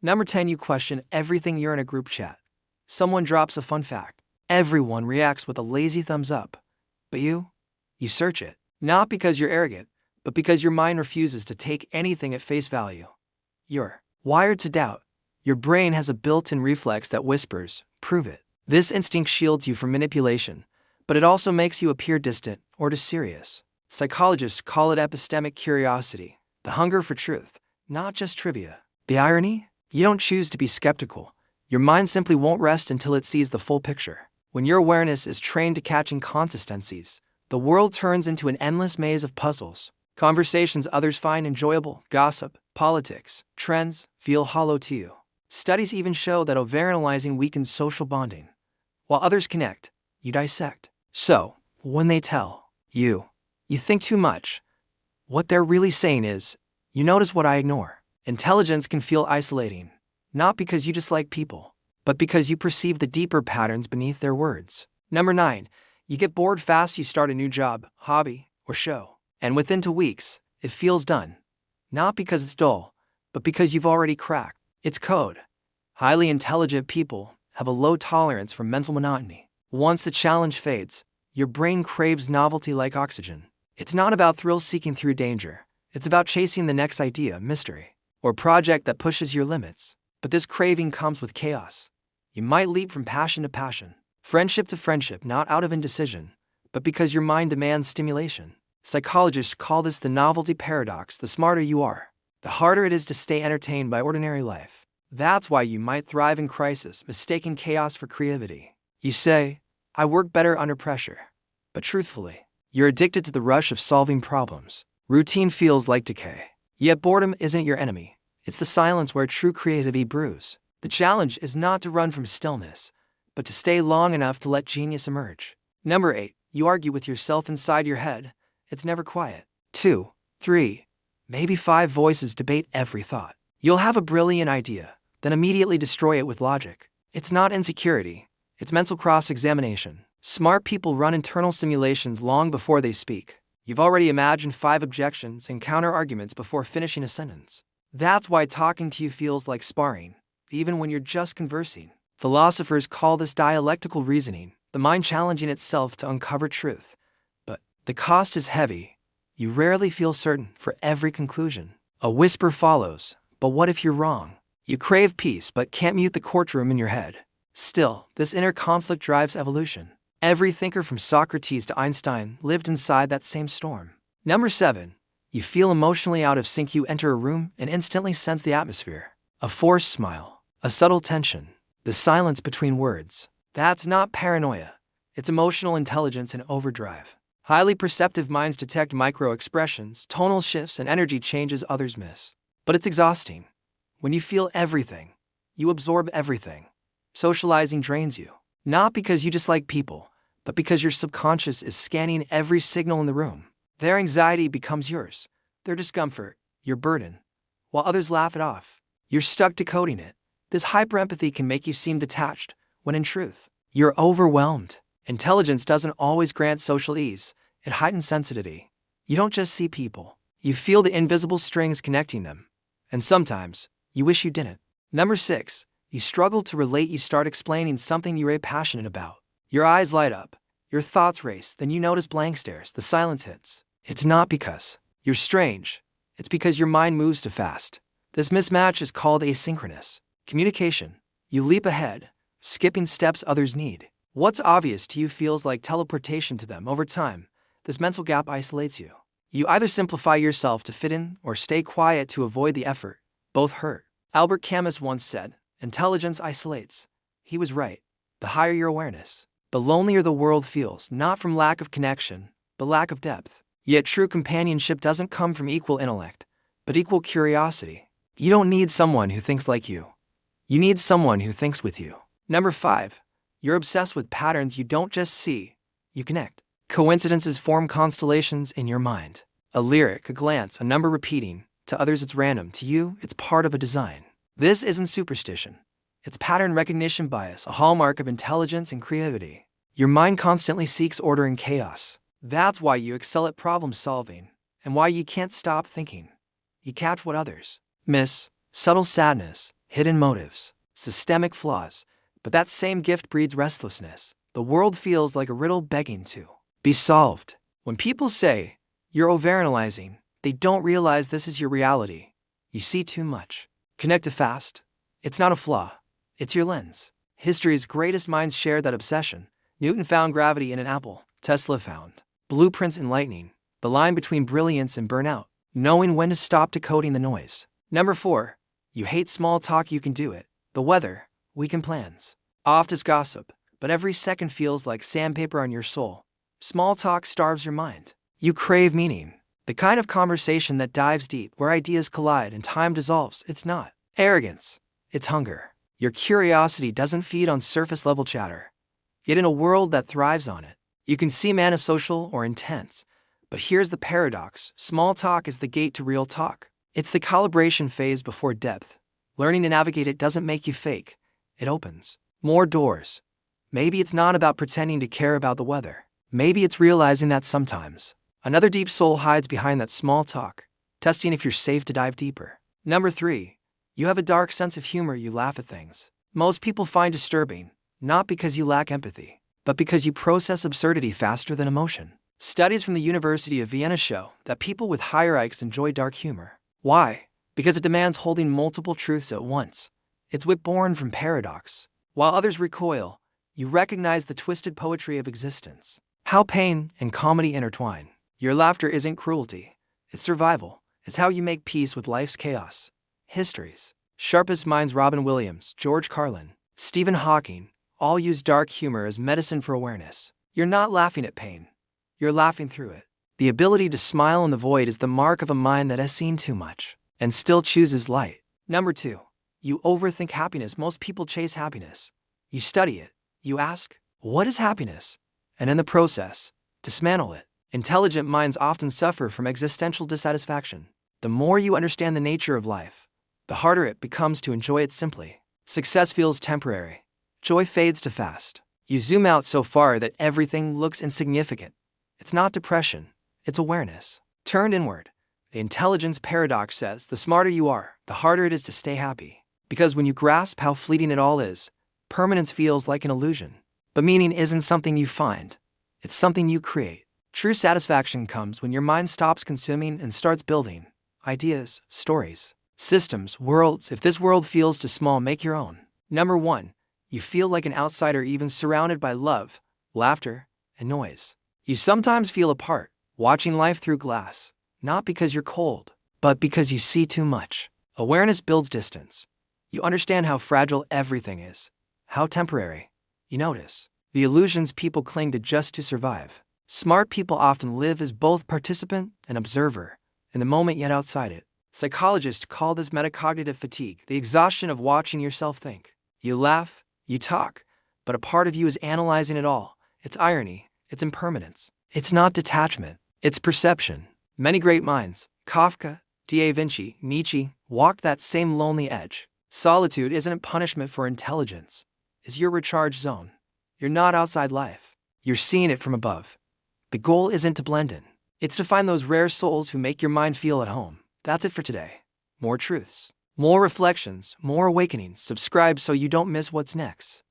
Number 10, you question everything you're in a group chat. Someone drops a fun fact. Everyone reacts with a lazy thumbs up. But you search it. Not because you're arrogant, but because your mind refuses to take anything at face value. You're wired to doubt. Your brain has a built-in reflex that whispers, prove it. This instinct shields you from manipulation, but it also makes you appear distant or too serious. Psychologists call it epistemic curiosity, the hunger for truth, not just trivia. The irony? You don't choose to be skeptical. Your mind simply won't rest until it sees the full picture. When your awareness is trained to catch inconsistencies, the world turns into an endless maze of puzzles. Conversations others find enjoyable, gossip, politics, trends, feel hollow to you. Studies even show that overanalyzing weakens social bonding. While others connect, you dissect. So, when they tell you think too much, what they're really saying is, you notice what I ignore. Intelligence can feel isolating, not because you dislike people, but because you perceive the deeper patterns beneath their words. Number 9, you get bored fast. You start a new job, hobby, or show, and within 2 weeks, it feels done. Not because it's dull, but because you've already cracked its code. Highly intelligent people have a low tolerance for mental monotony. Once the challenge fades, your brain craves novelty like oxygen. It's not about thrill seeking through danger. It's about chasing the next idea, mystery, or project that pushes your limits. But this craving comes with chaos. You might leap from passion to passion, friendship to friendship, not out of indecision, but because your mind demands stimulation. Psychologists call this the novelty paradox. The smarter you are, the harder it is to stay entertained by ordinary life. That's why you might thrive in crisis, mistaking chaos for creativity. You say, I work better under pressure. But truthfully, you're addicted to the rush of solving problems. Routine feels like decay. Yet boredom isn't your enemy. It's the silence where true creativity brews. The challenge is not to run from stillness, but to stay long enough to let genius emerge. Number 8, you argue with yourself inside your head. It's never quiet. 2, 3, maybe 5 voices debate every thought. You'll have a brilliant idea, then immediately destroy it with logic. It's not insecurity, it's mental cross-examination. Smart people run internal simulations long before they speak. You've already imagined 5 objections and counter-arguments before finishing a sentence. That's why talking to you feels like sparring, even when you're just conversing. Philosophers call this dialectical reasoning, the mind challenging itself to uncover truth. But the cost is heavy. You rarely feel certain for every conclusion. A whisper follows, but what if you're wrong? You crave peace but can't mute the courtroom in your head. Still, this inner conflict drives evolution. Every thinker from Socrates to Einstein lived inside that same storm. Number 7, you feel emotionally out of sync. You enter a room and instantly sense the atmosphere. A forced smile, a subtle tension, the silence between words. That's not paranoia. It's emotional intelligence in overdrive. Highly perceptive minds detect micro-expressions, tonal shifts, and energy changes others miss. But it's exhausting. When you feel everything, you absorb everything. Socializing drains you. Not because you dislike people, but because your subconscious is scanning every signal in the room. Their anxiety becomes yours, their discomfort, your burden. While others laugh it off, you're stuck decoding it. This hyperempathy can make you seem detached, when in truth, you're overwhelmed. Intelligence doesn't always grant social ease, it heightens sensitivity. You don't just see people, you feel the invisible strings connecting them. And sometimes, you wish you didn't. Number 6, you struggle to relate. You start explaining something you're passionate about. Your eyes light up, your thoughts race, then you notice blank stares, the silence hits. It's not because you're strange, it's because your mind moves too fast. This mismatch is called asynchronous communication. You leap ahead, skipping steps others need. What's obvious to you feels like teleportation to them. Over time, this mental gap isolates you. You either simplify yourself to fit in or stay quiet to avoid the effort. Both hurt. Albert Camus once said, intelligence isolates. He was right. The higher your awareness, the lonelier the world feels, not from lack of connection, but lack of depth. Yet true companionship doesn't come from equal intellect, but equal curiosity. You don't need someone who thinks like you. You need someone who thinks with you. Number 5, you're obsessed with patterns. You don't just see, you connect. Coincidences form constellations in your mind. A lyric, a glance, a number repeating. To others it's random. To you, it's part of a design. This isn't superstition. It's pattern recognition bias, a hallmark of intelligence and creativity. Your mind constantly seeks order in chaos. That's why you excel at problem solving, and why you can't stop thinking. You catch what others miss, subtle sadness, hidden motives, systemic flaws. But that same gift breeds restlessness. The world feels like a riddle begging to be solved. When people say, you're overanalyzing, they don't realize this is your reality. You see too much. Connect to fast. It's not a flaw. It's your lens. History's greatest minds shared that obsession. Newton found gravity in an apple. Tesla found blueprints in lightning. The line between brilliance and burnout. Knowing when to stop decoding the noise. Number 4. You hate small talk, you can do it. The weather, weekend plans. Oft is gossip, but every second feels like sandpaper on your soul. Small talk starves your mind. You crave meaning. The kind of conversation that dives deep, where ideas collide and time dissolves. It's not arrogance. It's hunger. Your curiosity doesn't feed on surface-level chatter. Yet in a world that thrives on it, you can seem antisocial or intense. But here's the paradox. Small talk is the gate to real talk. It's the calibration phase before depth. Learning to navigate it doesn't make you fake. It opens more doors. Maybe it's not about pretending to care about the weather. Maybe it's realizing that sometimes another deep soul hides behind that small talk, testing if you're safe to dive deeper. Number 3. You have a dark sense of humor. You laugh at things most people find disturbing, not because you lack empathy, but because you process absurdity faster than emotion. Studies from the University of Vienna show that people with higher IQs enjoy dark humor. Why? Because it demands holding multiple truths at once. It's wit born from paradox. While others recoil, you recognize the twisted poetry of existence. How pain and comedy intertwine. Your laughter isn't cruelty. It's survival. It's how you make peace with life's chaos. History's sharpest minds, Robin Williams, George Carlin, Stephen Hawking, all use dark humor as medicine for awareness. You're not laughing at pain. You're laughing through it. The ability to smile in the void is the mark of a mind that has seen too much and still chooses light. Number 2. You overthink happiness. Most people chase happiness. You study it. You ask, what is happiness? And in the process, dismantle it. Intelligent minds often suffer from existential dissatisfaction. The more you understand the nature of life, the harder it becomes to enjoy it simply. Success feels temporary. Joy fades too fast. You zoom out so far that everything looks insignificant. It's not depression, it's awareness. Turned inward. The intelligence paradox says the smarter you are, the harder it is to stay happy. Because when you grasp how fleeting it all is, permanence feels like an illusion. But meaning isn't something you find, it's something you create. True satisfaction comes when your mind stops consuming and starts building. Ideas, stories, systems, worlds. If this world feels too small, make your own. Number 1. You feel like an outsider even surrounded by love, laughter, and noise. You sometimes feel apart, watching life through glass, not because you're cold, but because you see too much. Awareness builds distance. You understand how fragile everything is, how temporary. You notice the illusions people cling to just to survive. Smart people often live as both participant and observer, in the moment yet outside it. Psychologists call this metacognitive fatigue, the exhaustion of watching yourself think. You laugh, you talk, but a part of you is analyzing it all. It's irony. It's impermanence. It's not detachment. It's perception. Many great minds, Kafka, Da Vinci, Nietzsche, walked that same lonely edge. Solitude isn't punishment for intelligence. It's your recharge zone. You're not outside life. You're seeing it from above. The goal isn't to blend in. It's to find those rare souls who make your mind feel at home. That's it for today. More truths, more reflections, more awakenings. Subscribe so you don't miss what's next.